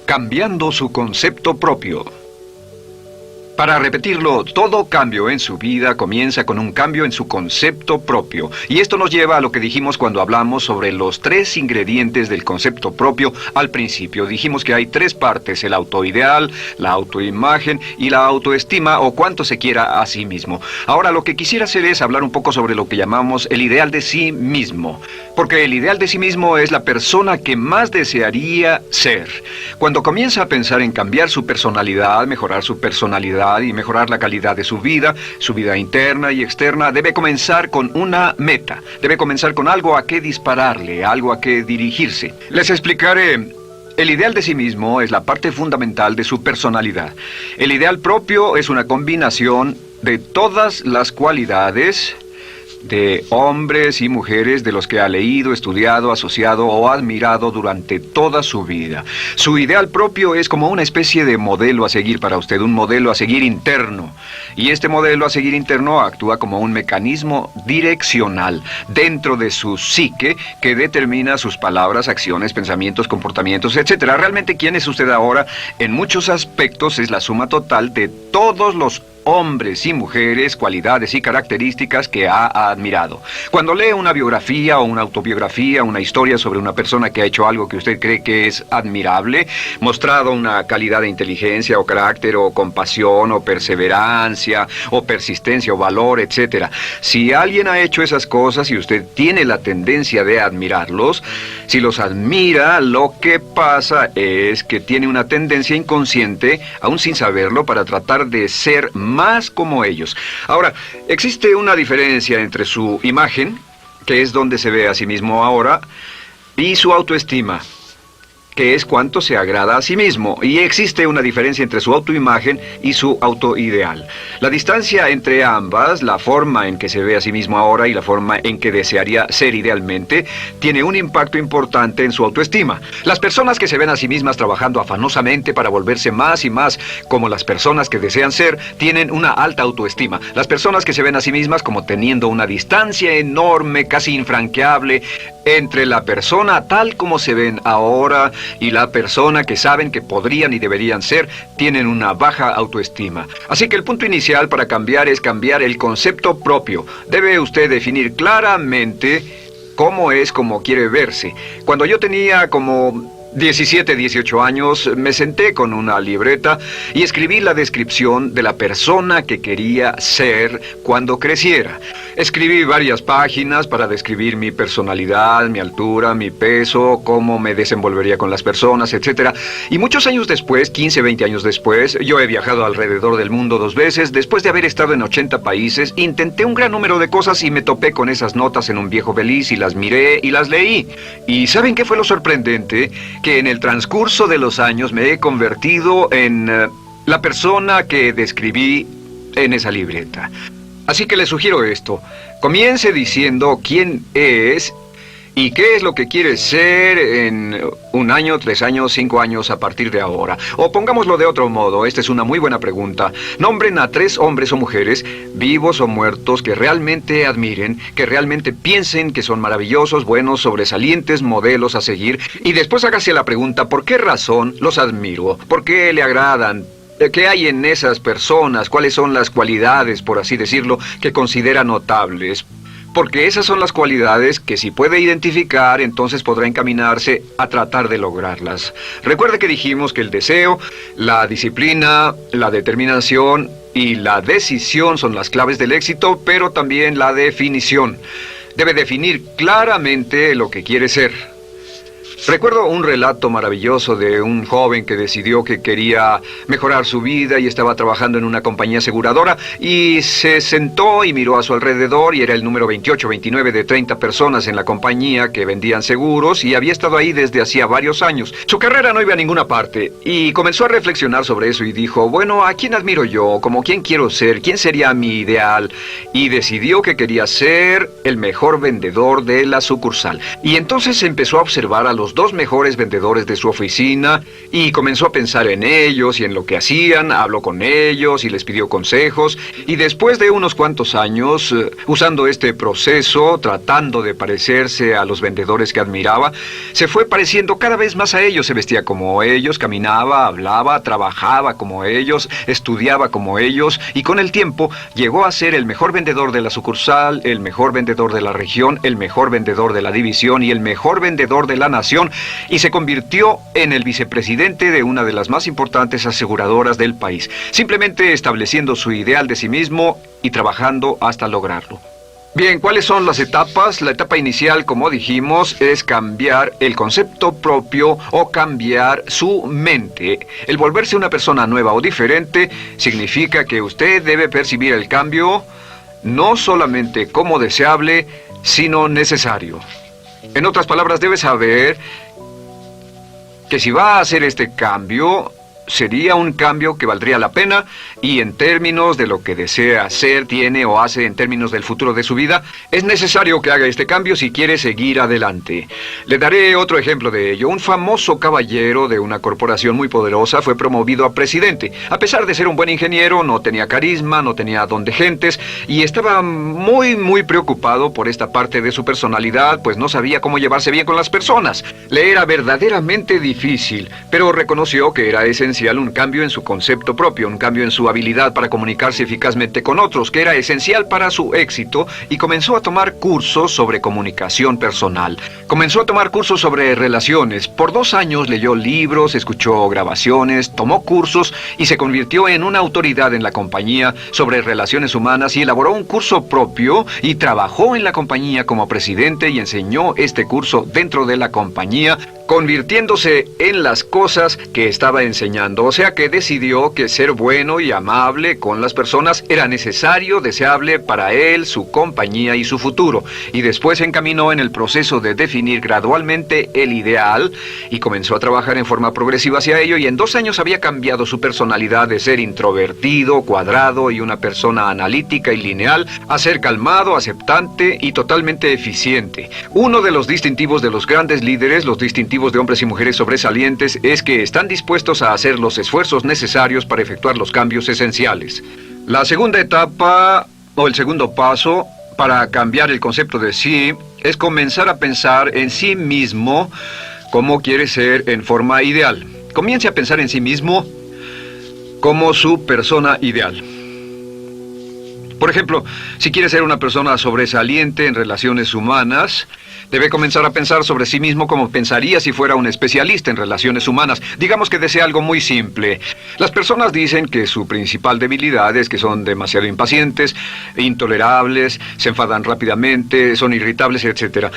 Cambiando su concepto propio. Para repetirlo, todo cambio en su vida comienza con un cambio en su concepto propio. Y esto nos lleva a lo que dijimos cuando hablamos sobre los 3 ingredientes del concepto propio al principio. Dijimos que hay 3 partes: el autoideal, la autoimagen y la autoestima, o cuánto se quiera a sí mismo. Ahora lo que quisiera hacer es hablar un poco sobre lo que llamamos el ideal de sí mismo. Porque el ideal de sí mismo es la persona que más desearía ser. Cuando comienza a pensar en cambiar su personalidad, mejorar su personalidad, y mejorar la calidad de su vida interna y externa, debe comenzar con una meta. Debe comenzar con algo a qué dispararle, algo a qué dirigirse. Les explicaré. El ideal de sí mismo es la parte fundamental de su personalidad. El ideal propio es una combinación de todas las cualidades de hombres y mujeres de los que ha leído, estudiado, asociado o admirado durante toda su vida. Su ideal propio es como una especie de modelo a seguir para usted, un modelo a seguir interno. Y este modelo a seguir interno actúa como un mecanismo direccional dentro de su psique que determina sus palabras, acciones, pensamientos, comportamientos, etc. Realmente, ¿quién es usted ahora? En muchos aspectos es la suma total de todos los hombres y mujeres, cualidades y características que ha admirado. Cuando lee una biografía o una autobiografía, una historia sobre una persona que ha hecho algo que usted cree que es admirable, mostrado una calidad de inteligencia o carácter o compasión o perseverancia o persistencia o valor, etc. Si alguien ha hecho esas cosas y usted tiene la tendencia de admirarlos, si los admira, lo que pasa es que tiene una tendencia inconsciente, aún sin saberlo, para tratar de ser más como ellos. Ahora, existe una diferencia entre su imagen, que es donde se ve a sí mismo ahora, y su autoestima, que es cuánto se agrada a sí mismo. Y existe una diferencia entre su autoimagen y su autoideal. La distancia entre ambas, la forma en que se ve a sí mismo ahora y la forma en que desearía ser idealmente, tiene un impacto importante en su autoestima. Las personas que se ven a sí mismas trabajando afanosamente para volverse más y más como las personas que desean ser, tienen una alta autoestima. Las personas que se ven a sí mismas como teniendo una distancia enorme, casi infranqueable, entre la persona tal como se ven ahora y la persona que saben que podrían y deberían ser, tienen una baja autoestima. Así que el punto inicial para cambiar es cambiar el concepto propio. Debe usted definir claramente cómo es como quiere verse. Cuando yo tenía como 17, 18 años, me senté con una libreta y escribí la descripción de la persona que quería ser cuando creciera. Escribí varias páginas para describir mi personalidad, mi altura, mi peso, cómo me desenvolvería con las personas, etc. Y muchos años después, 15, 20 años después, yo he viajado alrededor del mundo 2 veces. Después de haber estado en 80 países, intenté un gran número de cosas y me topé con esas notas en un viejo beliz y las miré y las leí. ¿Y saben qué fue lo sorprendente? Que en el transcurso de los años me he convertido en la persona que describí en esa libreta. Así que le sugiero esto: comience diciendo quién es y qué es lo que quiere ser en 1 año, 3 años, 5 años a partir de ahora. O pongámoslo de otro modo, esta es una muy buena pregunta. Nombren a 3 hombres o mujeres, vivos o muertos, que realmente admiren, que realmente piensen que son maravillosos, buenos, sobresalientes, modelos a seguir. Y después hágase la pregunta: ¿por qué razón los admiro? ¿Por qué le agradan? ¿Qué hay en esas personas? ¿Cuáles son las cualidades, por así decirlo, que considera notables? Porque esas son las cualidades que, si puede identificar, entonces podrá encaminarse a tratar de lograrlas. Recuerde que dijimos que el deseo, la disciplina, la determinación y la decisión son las claves del éxito, pero también la definición. Debe definir claramente lo que quiere ser. Recuerdo un relato maravilloso de un joven que decidió que quería mejorar su vida y estaba trabajando en una compañía aseguradora y se sentó y miró a su alrededor y era el número 28, 29 de 30 personas en la compañía que vendían seguros y había estado ahí desde hacía varios años. Su carrera no iba a ninguna parte y comenzó a reflexionar sobre eso y dijo: bueno, ¿a quién admiro yo? ¿Como quién quiero ser? ¿Quién sería mi ideal? Y decidió que quería ser el mejor vendedor de la sucursal. Y entonces empezó a observar a los los 2 mejores vendedores de su oficina y comenzó a pensar en ellos y en lo que hacían, habló con ellos y les pidió consejos. Y después de unos cuantos años, usando este proceso, tratando de parecerse a los vendedores que admiraba, se fue pareciendo cada vez más a ellos. Se vestía como ellos, caminaba, hablaba, trabajaba como ellos, estudiaba como ellos, y con el tiempo llegó a ser el mejor vendedor de la sucursal, el mejor vendedor de la región, el mejor vendedor de la división y el mejor vendedor de la nación, y se convirtió en el vicepresidente de una de las más importantes aseguradoras del país, simplemente estableciendo su ideal de sí mismo y trabajando hasta lograrlo. Bien, ¿cuáles son las etapas? La etapa inicial, como dijimos, es cambiar el concepto propio o cambiar su mente. El volverse una persona nueva o diferente significa que usted debe percibir el cambio no solamente como deseable, sino necesario. En otras palabras, debe saber que si va a hacer este cambio, sería un cambio que valdría la pena, y en términos de lo que desea hacer, tiene o hace en términos del futuro de su vida, es necesario que haga este cambio si quiere seguir adelante. Le daré otro ejemplo de ello. Un famoso caballero de una corporación muy poderosa fue promovido a presidente. A pesar de ser un buen ingeniero, no tenía carisma, no tenía don de gentes, y estaba muy preocupado por esta parte de su personalidad, pues no sabía cómo llevarse bien con las personas. Le era verdaderamente difícil, pero reconoció que era esencial un cambio en su concepto propio, un cambio en su habilidad para comunicarse eficazmente con otros, que era esencial para su éxito, y comenzó a tomar cursos sobre comunicación personal. Comenzó a tomar cursos sobre relaciones. Por 2 años leyó libros, escuchó grabaciones, tomó cursos y se convirtió en una autoridad en la compañía sobre relaciones humanas, y elaboró un curso propio y trabajó en la compañía como presidente y enseñó este curso dentro de la compañía, convirtiéndose en las cosas que estaba enseñando. O sea que decidió que ser bueno y amable con las personas era necesario, deseable para él, su compañía y su futuro. Y después se encaminó en el proceso de definir gradualmente el ideal y comenzó a trabajar en forma progresiva hacia ello, y en 2 años había cambiado su personalidad de ser introvertido, cuadrado y una persona analítica y lineal a ser calmado, aceptante y totalmente eficiente. Uno de los distintivos de los grandes líderes, los distintivos de hombres y mujeres sobresalientes, es que están dispuestos a hacer los esfuerzos necesarios para efectuar los cambios esenciales. La segunda etapa, o el segundo paso, para cambiar el concepto de sí, es comenzar a pensar en sí mismo como quiere ser en forma ideal. Comience a pensar en sí mismo como su persona ideal. Por ejemplo, si quiere ser una persona sobresaliente en relaciones humanas, debe comenzar a pensar sobre sí mismo como pensaría si fuera un especialista en relaciones humanas. Digamos que desea algo muy simple. Las personas dicen que su principal debilidad es que son demasiado impacientes, intolerables, se enfadan rápidamente, son irritables, etc.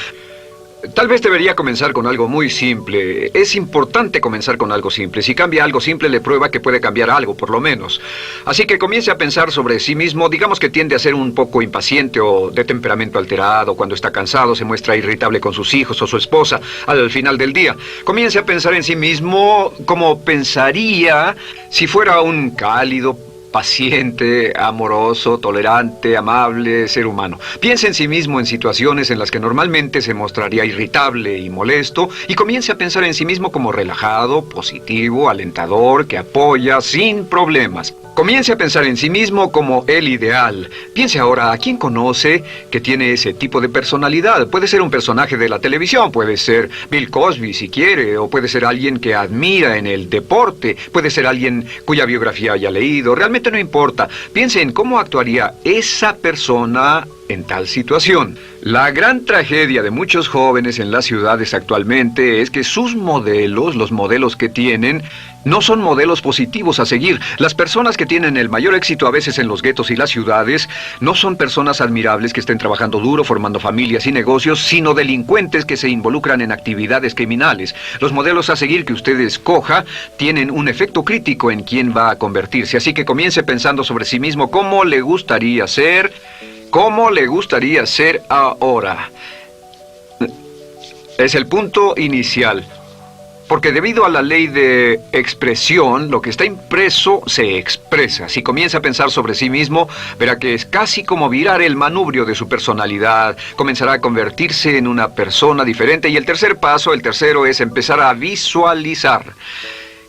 Tal vez debería comenzar con algo muy simple. Es importante comenzar con algo simple. Si cambia algo simple, le prueba que puede cambiar algo, por lo menos. Así que comience a pensar sobre sí mismo. Digamos que tiende a ser un poco impaciente o de temperamento alterado. Cuando está cansado, se muestra irritable con sus hijos o su esposa al final del día. Comience a pensar en sí mismo como pensaría si fuera un cálido, paciente, amoroso, tolerante, amable ser humano. Piense en sí mismo en situaciones en las que normalmente se mostraría irritable y molesto, y comience a pensar en sí mismo como relajado, positivo, alentador, que apoya sin problemas. Comience a pensar en sí mismo como el ideal. Piense ahora a quién conoce que tiene ese tipo de personalidad. Puede ser un personaje de la televisión, puede ser Bill Cosby si quiere, o puede ser alguien que admira en el deporte, puede ser alguien cuya biografía haya leído. Realmente no importa. Piense en cómo actuaría esa persona en tal situación. La gran tragedia de muchos jóvenes en las ciudades actualmente es que sus modelos, los modelos que tienen, no son modelos positivos a seguir. Las personas que tienen el mayor éxito a veces en los guetos y las ciudades no son personas admirables que estén trabajando duro, formando familias y negocios, sino delincuentes que se involucran en actividades criminales. Los modelos a seguir que usted escoja tienen un efecto crítico en quién va a convertirse. Así que comience pensando sobre sí mismo cómo le gustaría ser. ¿Cómo le gustaría ser ahora? Es el punto inicial. Porque debido a la ley de expresión, lo que está impreso se expresa. Si comienza a pensar sobre sí mismo, verá que es casi como virar el manubrio de su personalidad. Comenzará a convertirse en una persona diferente. Y el tercer paso, el tercero, es empezar a visualizar.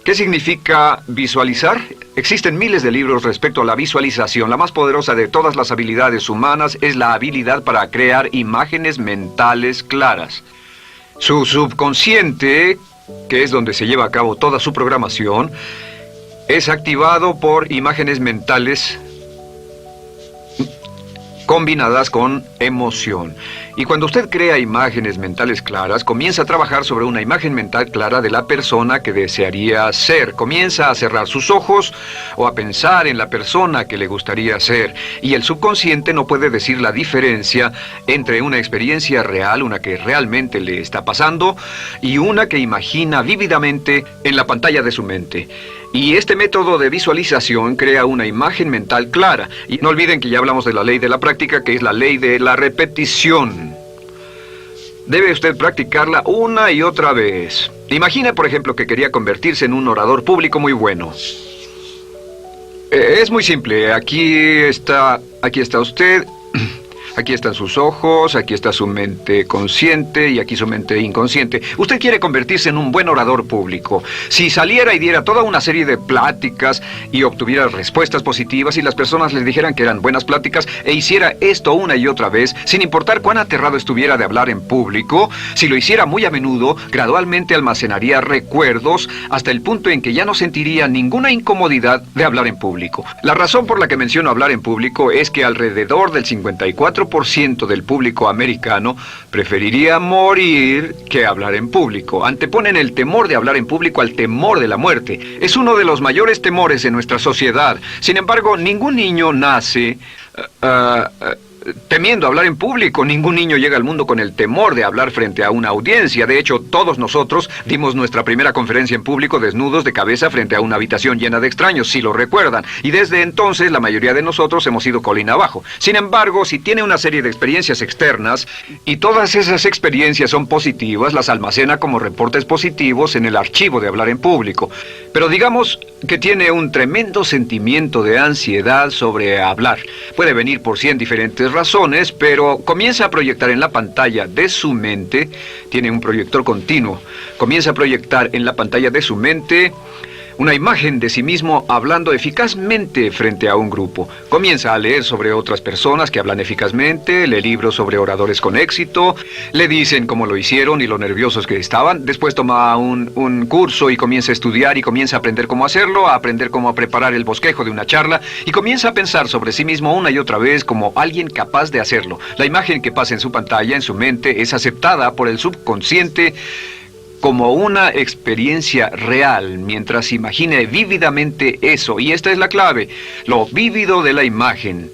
¿Qué significa visualizar? Existen miles de libros respecto a la visualización. La más poderosa de todas las habilidades humanas es la habilidad para crear imágenes mentales claras. Su subconsciente, que es donde se lleva a cabo toda su programación, es activado por imágenes mentales combinadas con emoción. Y cuando usted crea imágenes mentales claras, comienza a trabajar sobre una imagen mental clara de la persona que desearía ser. Comienza a cerrar sus ojos o a pensar en la persona que le gustaría ser. Y el subconsciente no puede decir la diferencia entre una experiencia real, una que realmente le está pasando, y una que imagina vívidamente en la pantalla de su mente. Y este método de visualización crea una imagen mental clara. Y no olviden que ya hablamos de la ley de la práctica, que es la ley de la repetición. Debe usted practicarla una y otra vez. Imagine, por ejemplo, que quería convertirse en un orador público muy bueno. Es muy simple. Aquí está usted. Aquí están sus ojos, aquí está su mente consciente y aquí su mente inconsciente. Usted quiere convertirse en un buen orador público. Si saliera y diera toda una serie de pláticas y obtuviera respuestas positivas y las personas le dijeran que eran buenas pláticas e hiciera esto una y otra vez, sin importar cuán aterrado estuviera de hablar en público, si lo hiciera muy a menudo, gradualmente almacenaría recuerdos hasta el punto en que ya no sentiría ninguna incomodidad de hablar en público. La razón por la que menciono hablar en público es que alrededor del 54% del público americano preferiría morir que hablar en público. Anteponen el temor de hablar en público al temor de la muerte. Es uno de los mayores temores en nuestra sociedad. Sin embargo, ningún niño nace temiendo hablar en público. Ningún niño llega al mundo con el temor de hablar frente a una audiencia. De hecho, todos nosotros dimos nuestra primera conferencia en público desnudos de cabeza frente a una habitación llena de extraños, si lo recuerdan. Y desde entonces la mayoría de nosotros hemos ido colina abajo. Sin embargo, si tiene una serie de experiencias externas y todas esas experiencias son positivas, las almacena como reportes positivos en el archivo de hablar en público. Pero digamos que tiene un tremendo sentimiento de ansiedad sobre hablar. Puede venir por 100 diferentes razones, pero comienza a proyectar en la pantalla de su mente, tiene un proyector continuo, comienza a proyectar en la pantalla de su mente una imagen de sí mismo hablando eficazmente frente a un grupo. Comienza a leer sobre otras personas que hablan eficazmente, lee libros sobre oradores con éxito, le dicen cómo lo hicieron y lo nerviosos que estaban. Después toma un curso y comienza a estudiar y comienza a aprender cómo hacerlo, a aprender cómo preparar el bosquejo de una charla y comienza a pensar sobre sí mismo una y otra vez como alguien capaz de hacerlo. La imagen que pasa en su pantalla, en su mente, es aceptada por el subconsciente como una experiencia real, mientras imagine vívidamente eso. Y esta es la clave, lo vívido de la imagen.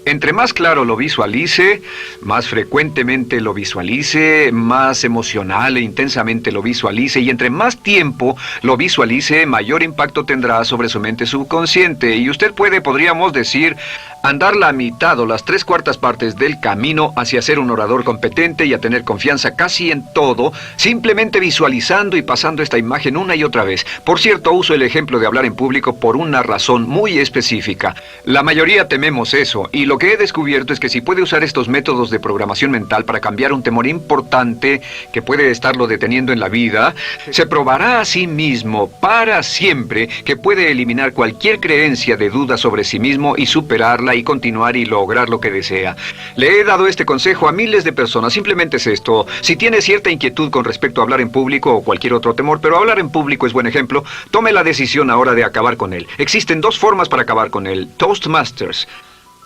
Entre más claro lo visualice, más frecuentemente lo visualice, más emocional e intensamente lo visualice, y entre más tiempo lo visualice, mayor impacto tendrá sobre su mente subconsciente. Y usted podríamos decir, andar la mitad o las 3/4 partes del camino hacia ser un orador competente y a tener confianza casi en todo, simplemente visualizando y pasando esta imagen una y otra vez. Por cierto, uso el ejemplo de hablar en público por una razón muy específica. La mayoría tememos eso, y lo que he descubierto es que si puede usar estos métodos de programación mental para cambiar un temor importante que puede estarlo deteniendo en la vida, se probará a sí mismo para siempre que puede eliminar cualquier creencia de duda sobre sí mismo y superarla y continuar y lograr lo que desea. Le he dado este consejo a miles de personas. Simplemente es esto: si tiene cierta inquietud con respecto a hablar en público o cualquier otro temor, pero hablar en público es buen ejemplo, tome la decisión ahora de acabar con él. Existen 2 formas para acabar con él. Toastmasters.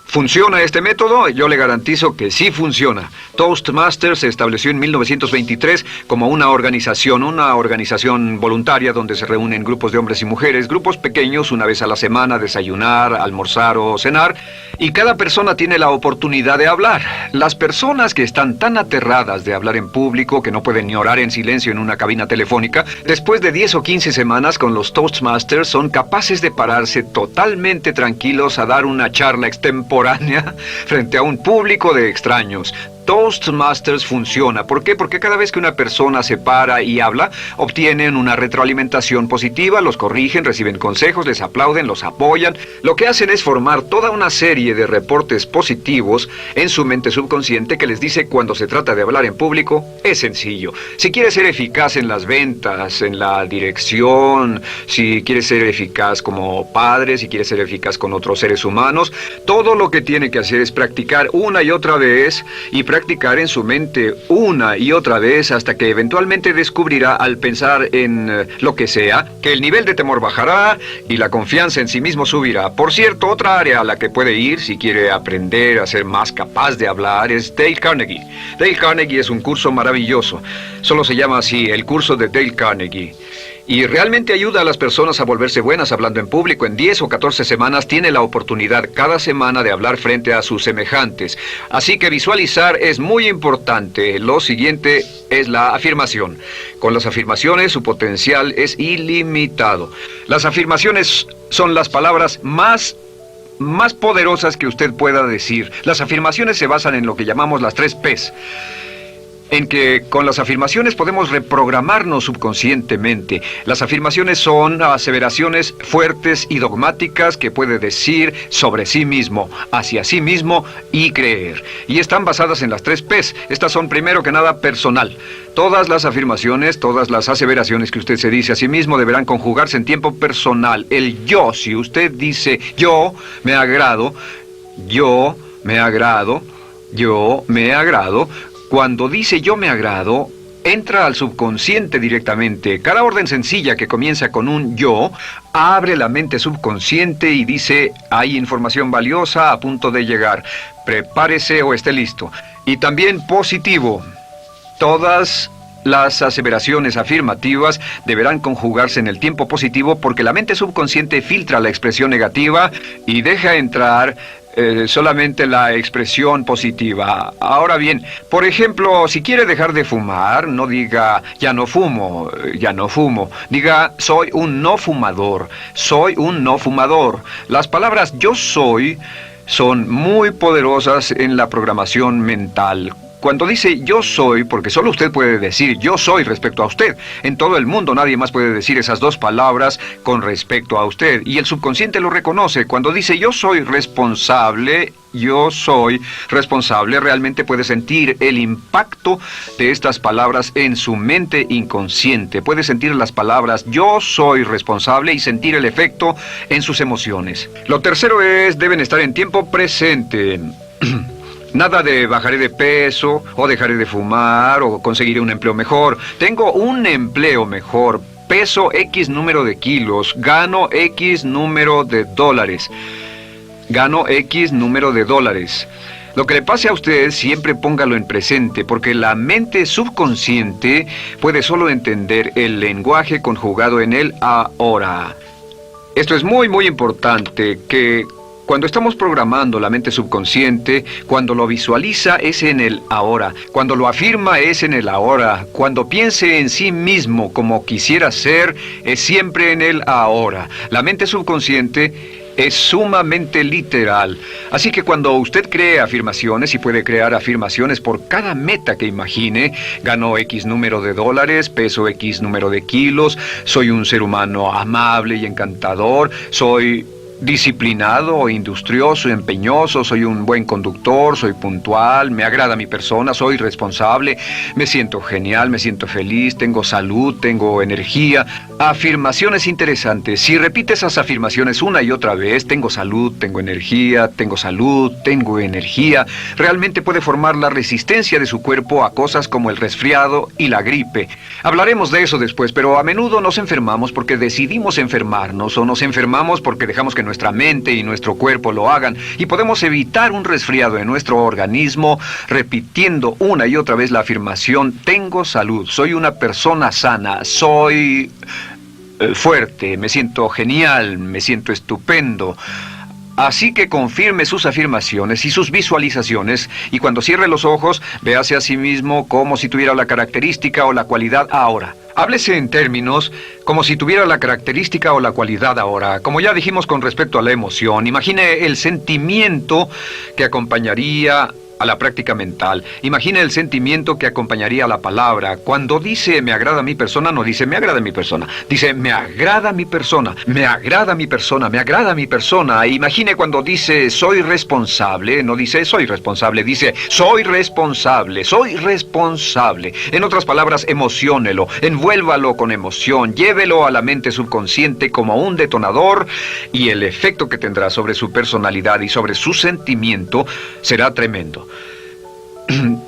¿Funciona este método? Yo le garantizo que sí funciona. Toastmasters se estableció en 1923 como una organización voluntaria donde se reúnen grupos de hombres y mujeres, grupos pequeños, una vez a la semana, a desayunar, almorzar o cenar, y cada persona tiene la oportunidad de hablar. Las personas que están tan aterradas de hablar en público que no pueden ni orar en silencio en una cabina telefónica, después de 10 o 15 semanas con los Toastmasters son capaces de pararse totalmente tranquilos a dar una charla extemporánea frente a un público de extraños. Toastmasters funciona. ¿Por qué? Porque cada vez que una persona se para y habla, obtienen una retroalimentación positiva, los corrigen, reciben consejos, les aplauden, los apoyan. Lo que hacen es formar toda una serie de reportes positivos en su mente subconsciente que les dice cuando se trata de hablar en público, es sencillo. Si quieres ser eficaz en las ventas, en la dirección, si quieres ser eficaz como padre, si quieres ser eficaz con otros seres humanos, todo lo que tiene que hacer es practicar una y otra vez y practicar en su mente una y otra vez hasta que eventualmente descubrirá al pensar en lo que sea, que el nivel de temor bajará y la confianza en sí mismo subirá. Por cierto, otra área a la que puede ir si quiere aprender a ser más capaz de hablar es Dale Carnegie. Dale Carnegie es un curso maravilloso. Solo se llama así, el curso de Dale Carnegie. Y realmente ayuda a las personas a volverse buenas hablando en público. En 10 o 14 semanas tiene la oportunidad cada semana de hablar frente a sus semejantes. Así que visualizar es muy importante. Lo siguiente es la afirmación. Con las afirmaciones su potencial es ilimitado. Las afirmaciones son las palabras más poderosas que usted pueda decir. Las afirmaciones se basan en lo que llamamos las 3 Ps. En que con las afirmaciones podemos reprogramarnos subconscientemente. Las afirmaciones son aseveraciones fuertes y dogmáticas que puede decir sobre sí mismo, hacia sí mismo y creer. Y están basadas en las 3 Ps. Estas son primero que nada personal. Todas las afirmaciones, todas las aseveraciones que usted se dice a sí mismo deberán conjugarse en tiempo personal. El yo, si usted dice yo me agrado, yo me agrado, yo me agrado. Cuando dice yo me agrado, entra al subconsciente directamente. Cada orden sencilla que comienza con un yo, abre la mente subconsciente y dice, hay información valiosa a punto de llegar. Prepárese o esté listo. Y también positivo. Todas las aseveraciones afirmativas deberán conjugarse en el tiempo positivo porque la mente subconsciente filtra la expresión negativa y deja entrar solamente la expresión positiva. Ahora bien, por ejemplo, si quiere dejar de fumar, no diga ya no fumo, ya no fumo. Diga soy un no fumador, soy un no fumador. Las palabras yo soy son muy poderosas en la programación mental. Cuando dice yo soy, porque solo usted puede decir yo soy respecto a usted. En todo el mundo nadie más puede decir esas 2 palabras con respecto a usted. Y el subconsciente lo reconoce. Cuando dice yo soy responsable, realmente puede sentir el impacto de estas palabras en su mente inconsciente. Puede sentir las palabras yo soy responsable y sentir el efecto en sus emociones. Lo tercero es, deben estar en tiempo presente. Nada de bajaré de peso, o dejaré de fumar, o conseguiré un empleo mejor. Tengo un empleo mejor, peso X número de kilos, gano X número de dólares. Gano X número de dólares. Lo que le pase a usted, siempre póngalo en presente, porque la mente subconsciente puede solo entender el lenguaje conjugado en el ahora. Esto es muy, muy importante, que cuando estamos programando la mente subconsciente, cuando lo visualiza es en el ahora, cuando lo afirma es en el ahora, cuando piense en sí mismo como quisiera ser, es siempre en el ahora. La mente subconsciente es sumamente literal. Así que cuando usted cree afirmaciones, y puede crear afirmaciones por cada meta que imagine, gano X número de dólares, peso X número de kilos, soy un ser humano amable y encantador, soy disciplinado, industrioso, empeñoso, soy un buen conductor, soy puntual, me agrada mi persona, soy responsable, me siento genial, me siento feliz, tengo salud, tengo energía. Afirmaciones interesantes. Si repite esas afirmaciones una y otra vez, tengo salud, tengo energía, tengo salud, tengo energía, realmente puede formar la resistencia de su cuerpo a cosas como el resfriado y la gripe. Hablaremos de eso después, pero a menudo nos enfermamos porque decidimos enfermarnos, o nos enfermamos porque dejamos que nuestra mente y nuestro cuerpo lo hagan, y podemos evitar un resfriado en nuestro organismo repitiendo una y otra vez la afirmación tengo salud, soy una persona sana, soy fuerte, me siento genial, me siento estupendo. Así que confirme sus afirmaciones y sus visualizaciones, y cuando cierre los ojos, véase a sí mismo como si tuviera la característica o la cualidad ahora. Háblese en términos como si tuviera la característica o la cualidad ahora. Como ya dijimos con respecto a la emoción, imagine el sentimiento que acompañaría a la práctica mental. Imagine el sentimiento que acompañaría a la palabra. Cuando dice me agrada mi persona, no dice me agrada mi persona. Dice me agrada mi persona, me agrada mi persona, me agrada mi persona. Imagine cuando dice soy responsable, no dice soy responsable, dice soy responsable, soy responsable. En otras palabras, emociónelo, envuélvalo con emoción, llévelo a la mente subconsciente como un detonador y el efecto que tendrá sobre su personalidad y sobre su sentimiento será tremendo.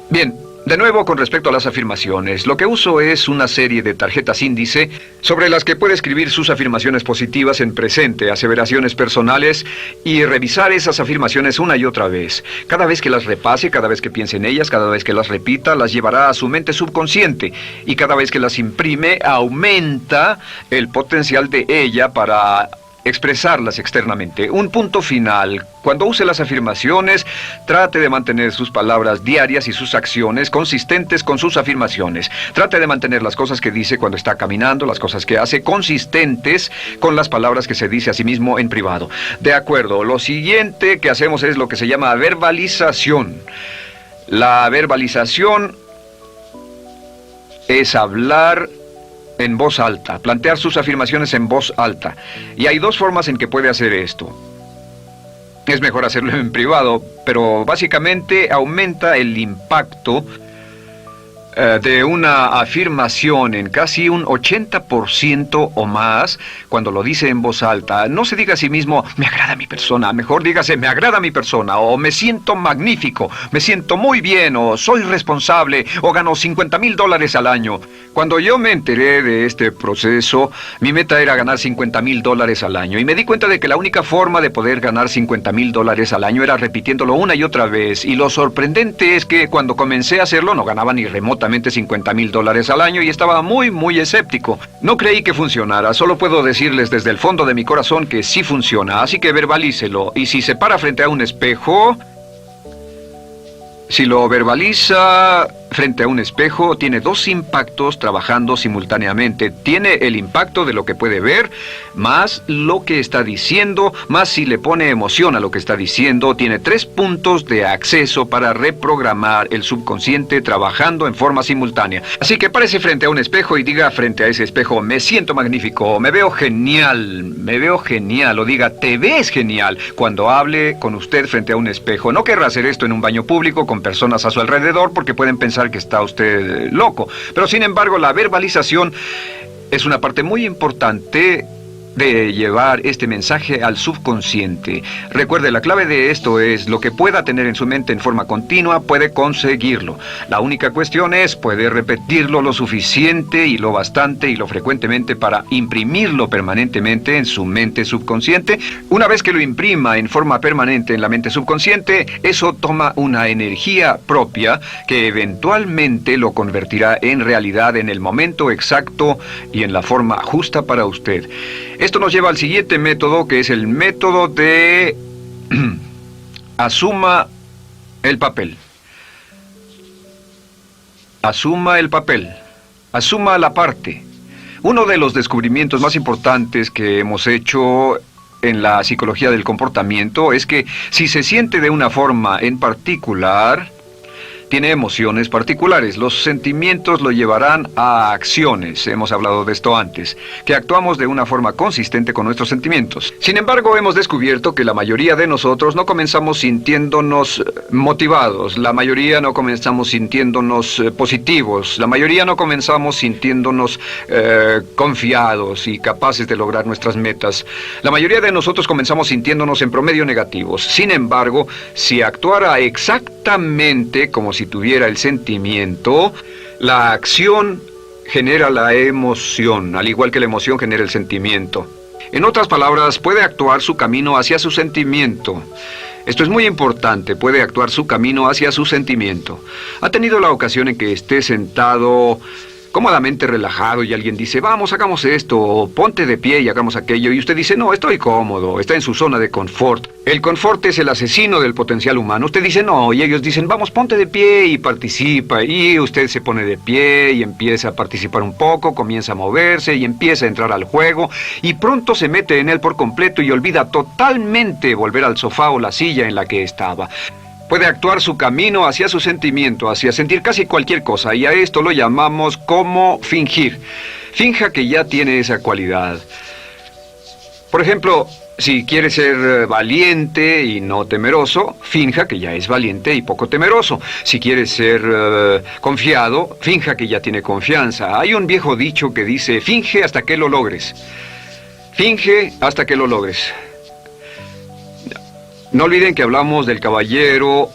Bien, de nuevo con respecto a las afirmaciones, lo que uso es una serie de tarjetas índice sobre las que puede escribir sus afirmaciones positivas en presente, aseveraciones personales y revisar esas afirmaciones una y otra vez. Cada vez que las repase, cada vez que piense en ellas, cada vez que las repita, las llevará a su mente subconsciente y cada vez que las imprime, aumenta el potencial de ella para expresarlas externamente. Un punto final. Cuando use las afirmaciones, trate de mantener sus palabras diarias y sus acciones consistentes con sus afirmaciones. Trate de mantener las cosas que dice cuando está caminando, las cosas que hace, consistentes con las palabras que se dice a sí mismo en privado. De acuerdo, lo siguiente que hacemos es lo que se llama verbalización. La verbalización es hablar en voz alta, plantear sus afirmaciones en voz alta. Y hay dos formas en que puede hacer esto. Es mejor hacerlo en privado, pero básicamente aumenta el impacto de una afirmación en casi un 80% o más cuando lo dice en voz alta. No se diga a sí mismo, me agrada mi persona, mejor dígase, me agrada mi persona, o me siento magnífico, me siento muy bien, o soy responsable, o gano $50,000 al año. Cuando yo me enteré de este proceso, mi meta era ganar $50,000 al año, y me di cuenta de que la única forma de poder ganar $50,000 al año era repitiéndolo una y otra vez, y lo sorprendente es que cuando comencé a hacerlo no ganaba ni remotamente $50,000 al año y estaba muy escéptico. No creí que funcionara, solo puedo decirles desde el fondo de mi corazón que sí funciona, así que verbalícelo. Y si se para frente a un espejo, si lo verbaliza frente a un espejo, tiene dos impactos trabajando simultáneamente. Tiene el impacto de lo que puede ver, más lo que está diciendo, más si le pone emoción a lo que está diciendo. Tiene 3 puntos de acceso para reprogramar el subconsciente trabajando en forma simultánea. Así que párese frente a un espejo y diga frente a ese espejo, me siento magnífico, me veo genial, o diga, te ves genial, cuando hable con usted frente a un espejo. No querrá hacer esto en un baño público con personas a su alrededor porque pueden pensar que está usted loco. Pero sin embargo, la verbalización es una parte muy importante de llevar este mensaje al subconsciente. Recuerde, la clave de esto es lo que pueda tener en su mente en forma continua, puede conseguirlo. La única cuestión es, puede repetirlo lo suficiente y lo bastante y lo frecuentemente para imprimirlo permanentemente en su mente subconsciente. Una vez que lo imprima en forma permanente en la mente subconsciente, eso toma una energía propia que eventualmente lo convertirá en realidad en el momento exacto y en la forma justa para usted. Esto nos lleva al siguiente método, que es el método de asuma el papel. Asuma el papel. Asuma la parte. Uno de los descubrimientos más importantes que hemos hecho en la psicología del comportamiento es que si se siente de una forma en particular, tiene emociones particulares. Los sentimientos lo llevarán a acciones, hemos hablado de esto antes, que actuamos de una forma consistente con nuestros sentimientos. Sin embargo, hemos descubierto que la mayoría de nosotros no comenzamos sintiéndonos motivados, la mayoría no comenzamos sintiéndonos positivos, la mayoría no comenzamos sintiéndonos confiados y capaces de lograr nuestras metas. La mayoría de nosotros comenzamos sintiéndonos en promedio negativos. Sin embargo, si actuara exactamente como si tuviera el sentimiento, la acción genera la emoción, al igual que la emoción genera el sentimiento. En otras palabras, puede actuar su camino hacia su sentimiento. Esto es muy importante, puede actuar su camino hacia su sentimiento. ¿Ha tenido la ocasión en que esté sentado cómodamente relajado y alguien dice, vamos, hagamos esto, o ponte de pie y hagamos aquello, y usted dice, no, estoy cómodo, está en su zona de confort? El confort es el asesino del potencial humano. Usted dice, no, y ellos dicen, vamos, ponte de pie y participa, y usted se pone de pie y empieza a participar un poco, comienza a moverse y empieza a entrar al juego, y pronto se mete en él por completo y olvida totalmente volver al sofá o la silla en la que estaba. Puede actuar su camino hacia su sentimiento, hacia sentir casi cualquier cosa, y a esto lo llamamos como fingir. Finja que ya tiene esa cualidad. Por ejemplo, si quiere ser valiente y no temeroso, finja que ya es valiente y poco temeroso. Si quiere ser confiado, finja que ya tiene confianza. Hay un viejo dicho que dice, finge hasta que lo logres. Finge hasta que lo logres. No olviden que hablamos del caballero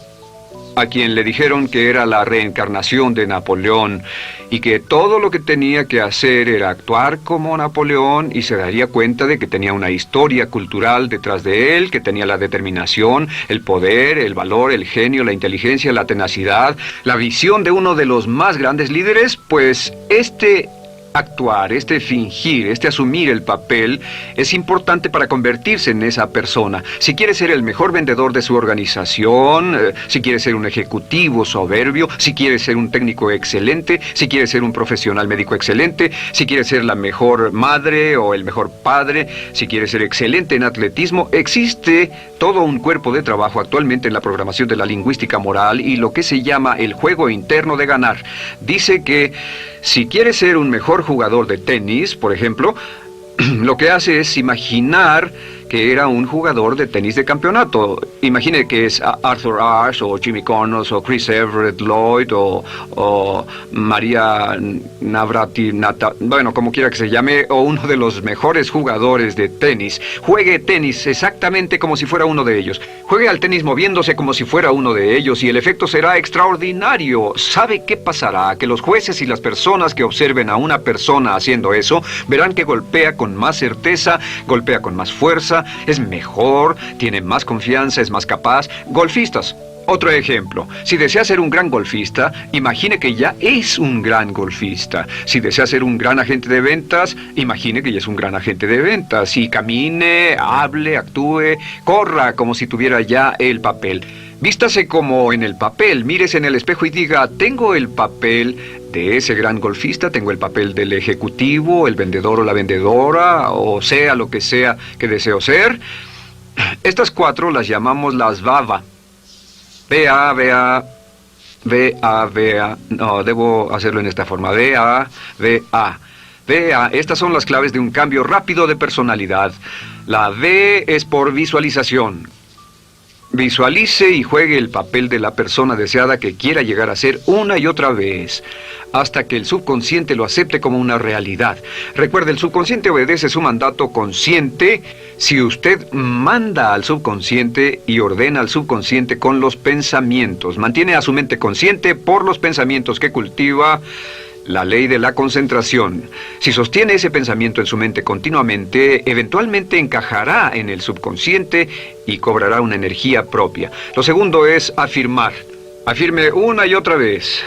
a quien le dijeron que era la reencarnación de Napoleón y que todo lo que tenía que hacer era actuar como Napoleón y se daría cuenta de que tenía una historia cultural detrás de él, que tenía la determinación, el poder, el valor, el genio, la inteligencia, la tenacidad, la visión de uno de los más grandes líderes. Pues actuar, fingir, asumir el papel es importante para convertirse en esa persona. Si quiere ser el mejor vendedor de su organización, si quiere ser un ejecutivo soberbio, si quiere ser un técnico excelente, si quiere ser un profesional médico excelente, si quiere ser la mejor madre o el mejor padre, si quiere ser excelente en atletismo, existe todo un cuerpo de trabajo actualmente en la programación de la lingüística moral y lo que se llama el juego interno de ganar. Dice que si quiere ser un mejor jugador de tenis, por ejemplo, lo que hace es imaginar que era un jugador de tenis de campeonato. Imagine que es Arthur Ashe, o Jimmy Connors, o Chris Everett Lloyd, o María bueno, como quiera que se llame, o uno de los mejores jugadores de tenis. Juegue tenis exactamente como si fuera uno de ellos. Juegue al tenis moviéndose como si fuera uno de ellos y el efecto será extraordinario. ¿Sabe qué pasará? Que los jueces y las personas que observen a una persona haciendo eso verán que golpea con más certeza, golpea con más fuerza, es mejor, tiene más confianza, es más capaz. Golfistas. Otro ejemplo, si desea ser un gran golfista, imagine que ya es un gran golfista. Si desea ser un gran agente de ventas, imagine que ya es un gran agente de ventas. Y camine, hable, actúe, corra como si tuviera ya el papel. Vístase como en el papel, mírese en el espejo y diga, tengo el papel de ese gran golfista, tengo el papel del ejecutivo, el vendedor o la vendedora, o sea lo que sea que deseo ser. Estas 4 las llamamos las VAVA. V-A. No, debo hacerlo en esta forma. V-A. Estas son las claves de un cambio rápido de personalidad. La V es por visualización. Visualice y juegue el papel de la persona deseada que quiera llegar a ser una y otra vez, hasta que el subconsciente lo acepte como una realidad. Recuerde, el subconsciente obedece su mandato consciente si usted manda al subconsciente y ordena al subconsciente con los pensamientos. Mantiene a su mente consciente por los pensamientos que cultiva. La ley de la concentración. Si sostiene ese pensamiento en su mente continuamente, eventualmente encajará en el subconsciente y cobrará una energía propia. Lo segundo es afirmar. Afirme una y otra vez.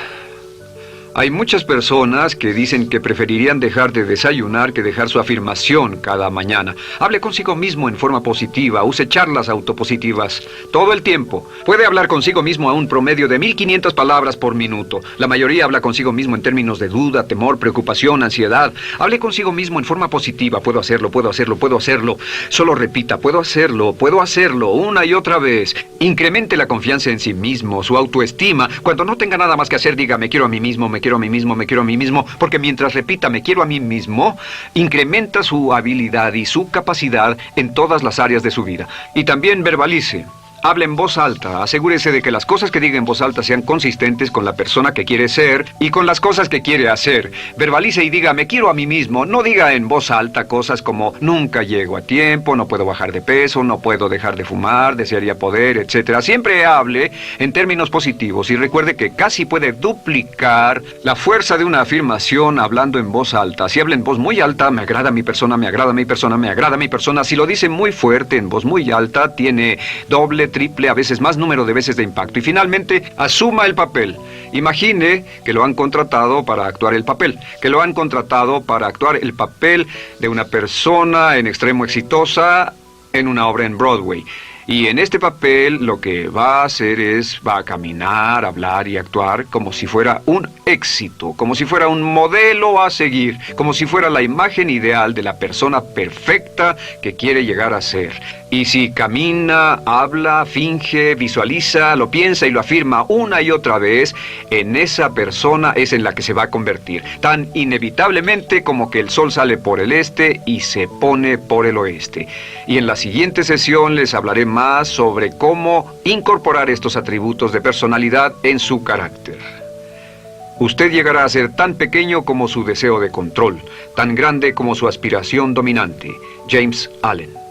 Hay muchas personas que dicen que preferirían dejar de desayunar que dejar su afirmación cada mañana. Hable consigo mismo en forma positiva, use charlas autopositivas todo el tiempo. Puede hablar consigo mismo a un promedio de 1500 palabras por minuto. La mayoría habla consigo mismo en términos de duda, temor, preocupación, ansiedad. Hable consigo mismo en forma positiva. Puedo hacerlo, puedo hacerlo, puedo hacerlo. Solo repita, puedo hacerlo, una y otra vez. Incremente la confianza en sí mismo, su autoestima. Cuando no tenga nada más que hacer, diga, me quiero a mí mismo, me quiero a mí mismo, me quiero a mí mismo, porque mientras repita me quiero a mí mismo, incrementa su habilidad y su capacidad en todas las áreas de su vida. Y también verbalice. Hable en voz alta, asegúrese de que las cosas que diga en voz alta sean consistentes con la persona que quiere ser y con las cosas que quiere hacer. Verbalice y diga, me quiero a mí mismo. No diga en voz alta cosas como, nunca llego a tiempo, no puedo bajar de peso, no puedo dejar de fumar, desearía poder, etc. Siempre hable en términos positivos y recuerde que casi puede duplicar la fuerza de una afirmación hablando en voz alta. Si habla en voz muy alta, me agrada mi persona, me agrada mi persona, me agrada mi persona. Si lo dice muy fuerte, en voz muy alta, tiene doble, triple, a veces más número de veces de impacto. Y finalmente, asuma el papel. Imagine que lo han contratado para actuar el papel, que lo han contratado para actuar el papel de una persona en extremo exitosa en una obra en Broadway. Y en este papel lo que va a hacer es, va a caminar, hablar y actuar como si fuera un éxito, como si fuera un modelo a seguir, como si fuera la imagen ideal de la persona perfecta que quiere llegar a ser. Y si camina, habla, finge, visualiza, lo piensa y lo afirma una y otra vez, en esa persona es en la que se va a convertir, tan inevitablemente como que el sol sale por el este y se pone por el oeste. Y en la siguiente sesión les hablaré más sobre cómo incorporar estos atributos de personalidad en su carácter. Usted llegará a ser tan pequeño como su deseo de control, tan grande como su aspiración dominante. James Allen.